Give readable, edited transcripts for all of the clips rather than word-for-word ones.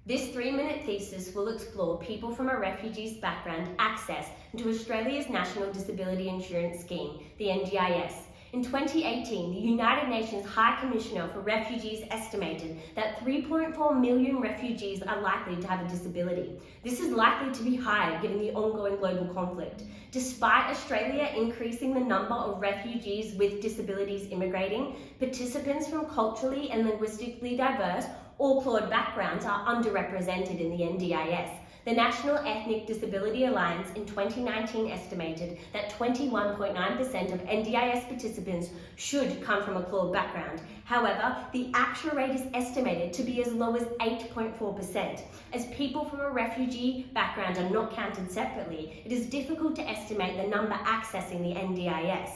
This 3-minute thesis will explore people from a refugee's background access into Australia's National Disability Insurance Scheme, the NDIS. In 2018, the United Nations High Commissioner for Refugees estimated that 3.4 million refugees are likely to have a disability. This is likely to be higher given the ongoing global conflict. Despite Australia increasing the number of refugees with disabilities immigrating, participants from culturally and linguistically diverse or flawed backgrounds are underrepresented in the NDIS. The National Ethnic Disability Alliance in 2019 estimated that 21.9% of NDIS participants should come from a flawed background. However, the actual rate is estimated to be as low as 8.4%. As people from a refugee background are not counted separately, it is difficult to estimate the number accessing the NDIS.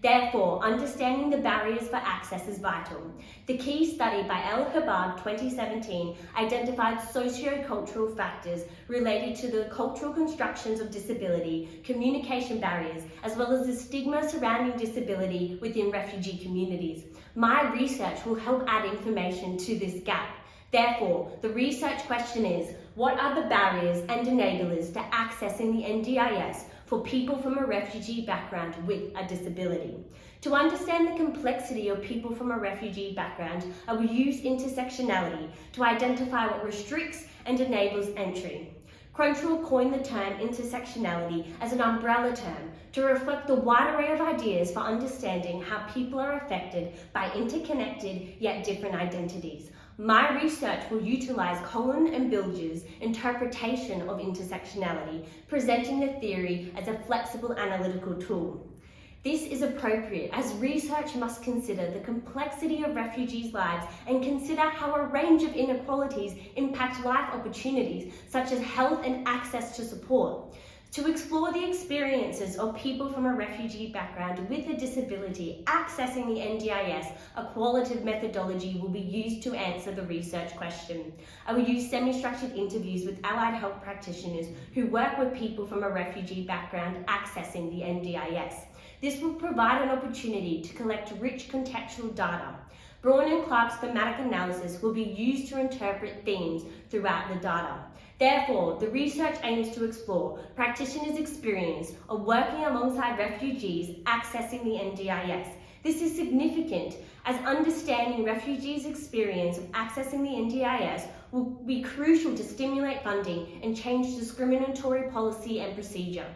Therefore, understanding the barriers for access is vital. The key study by El Habab 2017 identified socio-cultural factors related to the cultural constructions of disability, communication barriers, as well as the stigma surrounding disability within refugee communities. My research will help add information to this gap. Therefore, the research question is, what are the barriers and enablers to accessing the NDIS for people from a refugee background with a disability? To understand the complexity of people from a refugee background, I will use intersectionality to identify what restricts and enables entry. Crenshaw coined the term intersectionality as an umbrella term to reflect the wide array of ideas for understanding how people are affected by interconnected yet different identities. My research will utilize Colin and Burgess' interpretation of intersectionality, presenting the theory as a flexible analytical tool. This is appropriate as research must consider the complexity of refugees' lives and consider how a range of inequalities impact life opportunities such as health and access to support. To explore the experiences of people from a refugee background with a disability accessing the NDIS, a qualitative methodology will be used to answer the research question. I will use semi-structured interviews with allied health practitioners who work with people from a refugee background accessing the NDIS. This will provide an opportunity to collect rich contextual data. Braun and Clark's thematic analysis will be used to interpret themes throughout the data. Therefore, the research aims to explore practitioners' experience of working alongside refugees accessing the NDIS. This is significant as understanding refugees' experience of accessing the NDIS will be crucial to stimulate funding and change discriminatory policy and procedure.